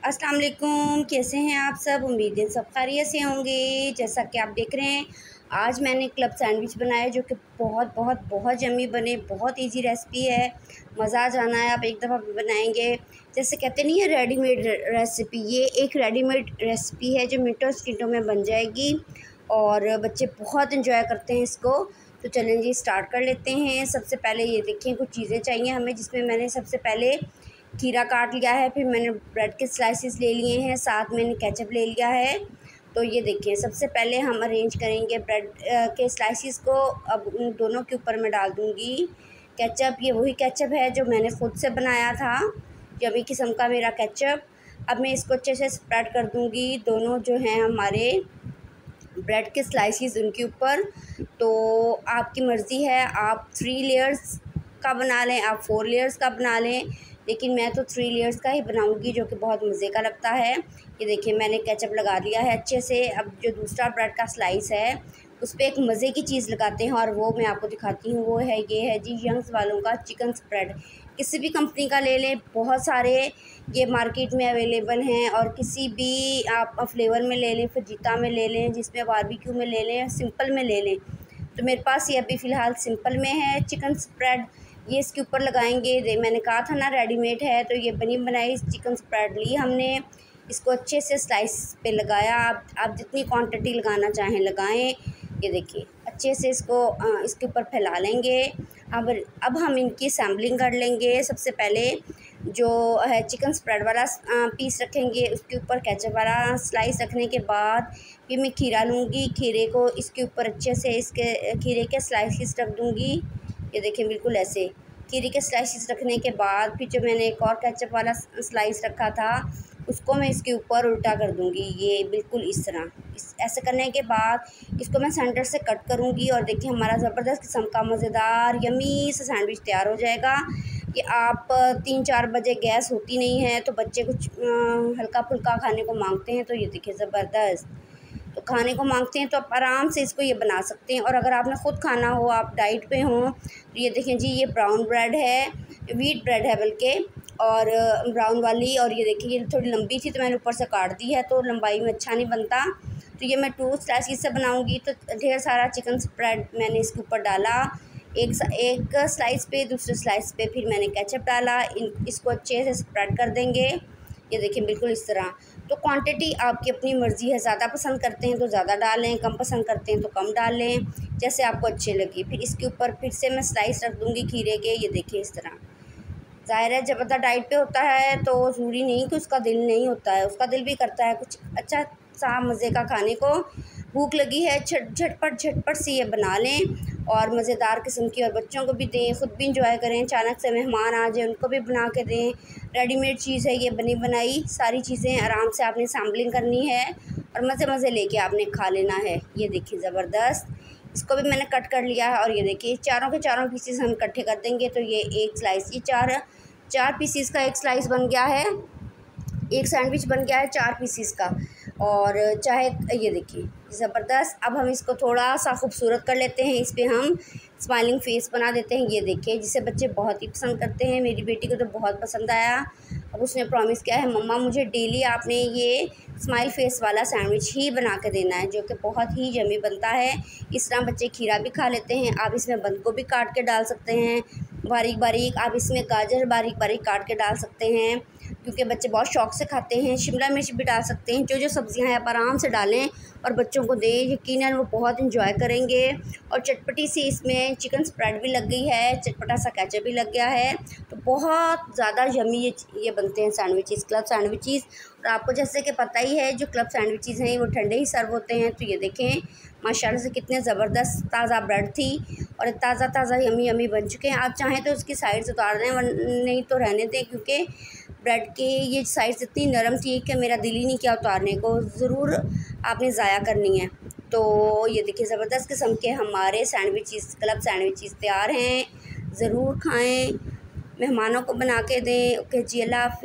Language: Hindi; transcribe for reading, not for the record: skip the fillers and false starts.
अस्सलाम वालेकुम, कैसे हैं आप सब। उम्मीद है सब खैरियत से होंगे। जैसा कि आप देख रहे हैं, आज मैंने क्लब सैंडविच बनाया जो कि बहुत बहुत बहुत यम्मी बने। बहुत इजी रेसिपी है, मज़ा आ जाना है। आप एक दफ़ा बनाएंगे। जैसे कहते नहीं है रेडीमेड रेसिपी, ये एक रेडीमेड रेसिपी है जो मिनटों सेकंडों में बन जाएगी और बच्चे बहुत इंजॉय करते हैं इसको। तो चलें जी, स्टार्ट कर लेते हैं। सबसे पहले ये देखिए कुछ चीज़ें चाहिए हमें, जिसमें मैंने सबसे पहले खीरा काट लिया है, फिर मैंने ब्रेड के स्लाइसेस ले लिए हैं, साथ मैंने केचप ले लिया है। तो ये देखिए, सबसे पहले हम अरेंज करेंगे ब्रेड के स्लाइसेस को। अब उन दोनों के ऊपर मैं डाल दूँगी केचप। ये वही केचप है जो मैंने ख़ुद से बनाया था, यम्मी किस्म का मेरा केचप। अब मैं इसको अच्छे से स्प्रेड कर दूँगी दोनों जो हैं हमारे ब्रेड के स्लाइसेस उनके ऊपर। तो आपकी मर्ज़ी है, आप 3 लेयर्स का बना लें, आप 4 लेयर्स का बना लें, लेकिन मैं तो 3 लेयर्स का ही बनाऊंगी जो कि बहुत मज़े का लगता है। ये देखिए, मैंने केचप लगा दिया है अच्छे से। अब जो दूसरा ब्रेड का स्लाइस है उस पर एक मज़े की चीज़ लगाते हैं और वो मैं आपको दिखाती हूँ। वो है, ये है जी यंग्स वालों का चिकन स्प्रेड। किसी भी कंपनी का ले लें, बहुत सारे ये मार्केट में अवेलेबल हैं। और किसी भी आप फ्लेवर में ले लें, फजीता में ले लें, जिसमें बारबेक्यू में ले लें, सिंपल में ले लें। तो मेरे पास ये अभी फ़िलहाल सिंपल में है चिकन स्प्रेड। ये इसके ऊपर लगाएंगे। मैंने कहा था ना रेडीमेड है, तो ये बनी बनाई चिकन स्प्रेड ली हमने। इसको अच्छे से स्लाइस पे लगाया। आप जितनी क्वांटिटी लगाना चाहें लगाएं। ये देखिए, अच्छे से इसको इसके ऊपर फैला लेंगे। अब हम इनकी सैम्पलिंग कर लेंगे। सबसे पहले जो है चिकन स्प्रेड वाला पीस रखेंगे, उसके ऊपर केचप वाला स्लाइस रखने के बाद फिर मैं खीरा लूँगी। खीरे को इसके ऊपर अच्छे से इसके खीरे के स्लाइसिस रख दूँगी। ये देखिए, बिल्कुल ऐसे खीरे के स्लाइसिस रखने के बाद फिर जो मैंने एक और केचप वाला स्लाइस रखा था उसको मैं इसके ऊपर उल्टा कर दूँगी। ये बिल्कुल इस तरह ऐसे करने के बाद इसको मैं सेंटर से कट करूँगी और देखिए हमारा ज़बरदस्त किस्म का मज़ेदार यम्मी सा सैंडविच तैयार हो जाएगा। कि आप 3-4 बजे गैस होती नहीं है तो बच्चे कुछ हल्का फुल्का खाने को मांगते हैं। तो ये देखिए ज़बरदस्त, तो खाने को मांगते हैं तो आप आराम से इसको ये बना सकते हैं। और अगर आपने ख़ुद खाना हो, आप डाइट पे हों, तो ये देखें जी, ये ब्राउन ब्रेड है, व्हीट ब्रेड है बल्कि, और ब्राउन वाली। और ये देखिए, ये थोड़ी लंबी थी तो मैंने ऊपर से काट दी है, तो लंबाई में अच्छा नहीं बनता। तो ये मैं 2 स्लाइस से बनाऊँगी। तो ढेर सारा चिकन स्प्रेड मैंने इसके ऊपर डाला, एक स्लाइस पे, दूसरे स्लाइस पे फिर मैंने केचप डाला। इसको अच्छे से स्प्रेड कर देंगे। ये देखिए, बिल्कुल इस तरह। तो क्वांटिटी आपकी अपनी मर्ज़ी है, ज़्यादा पसंद करते हैं तो ज़्यादा डालें, कम पसंद करते हैं तो कम डालें, जैसे आपको अच्छे लगे। फिर इसके ऊपर फिर से मैं स्लाइस रख दूँगी खीरे के। ये देखिए इस तरह। ज़ाहिर है जब बंदा डाइट पे होता है तो ज़रूरी नहीं कि उसका दिल नहीं होता है, उसका दिल भी करता है कुछ अच्छा सा मज़े का खाने को। भूख लगी है, झटपट से ये बना लें और मज़ेदार किस्म की, और बच्चों को भी दें, ख़ुद भी इंजॉय करें। अचानक से मेहमान आ जाए उनको भी बना के दें। रेडीमेड चीज़ है ये, बनी बनाई सारी चीज़ें आराम से आपने सैम्पलिंग करनी है और मज़े लेके आपने खा लेना है। ये देखिए ज़बरदस्त, इसको भी मैंने कट कर लिया है। और ये देखिए, चारों के चारों पीसेस हम इकट्ठे कर देंगे। तो ये एक स्लाइस, ये चार पीसीस का एक स्लाइस बन गया है, एक सैंडविच बन गया है 4 पीसीस का। और चाहे ये देखिए ज़बरदस्त। अब हम इसको थोड़ा सा खूबसूरत कर लेते हैं, इस पर हम स्माइलिंग फेस बना देते हैं। ये देखिए, जिसे बच्चे बहुत ही पसंद करते हैं। मेरी बेटी को तो बहुत पसंद आया। अब उसने प्रॉमिस किया है, मम्मा मुझे डेली आपने ये स्माइल फेस वाला सैंडविच ही बना के देना है, जो कि बहुत ही यम्मी बनता है। इस तरह बच्चे खीरा भी खा लेते हैं। आप इसमें बंद गोभी काट के डाल सकते हैं बारीक बारीक, आप इसमें गाजर बारीक बारीक काट के डाल सकते हैं, क्योंकि बच्चे बहुत शौक़ से खाते हैं। शिमला मिर्च भी डाल सकते हैं। जो सब्ज़ियां हैं आप आराम से डालें और बच्चों को दें, यकीनन वो बहुत इंजॉय करेंगे। और चटपटी सी इसमें चिकन स्प्रेड भी लग गई है, चटपटा सा केचप भी लग गया है। तो बहुत ज़्यादा यम्मी ये बनते हैं सैंडविचेस, क्लब सैंडविचेस। और आपको जैसे कि पता ही है, जो क्लब सैंडविचेस हैं वो ठंडे ही सर्व होते हैं। तो ये देखें माशाल्लाह से कितने ज़बरदस्त ताज़ा ब्रेड थी और ताज़ा यम्मी बन चुके हैं। आप चाहें तो उसकी साइड से उतार दें, नहीं तो रहने दें, क्योंकि ब्रेड की ये साइड्स इतनी नरम थी कि मेरा दिल ही नहीं किया उतारने को। ज़रूर आपने ज़ाया करनी है। तो ये देखिए ज़बरदस्त किस्म के हमारे सैंडविचेस, क्लब सैंडविचेस तैयार हैं। ज़रूर खाएं, मेहमानों को बना के दें। ओके जी, अल्लाह हाफ़िज़।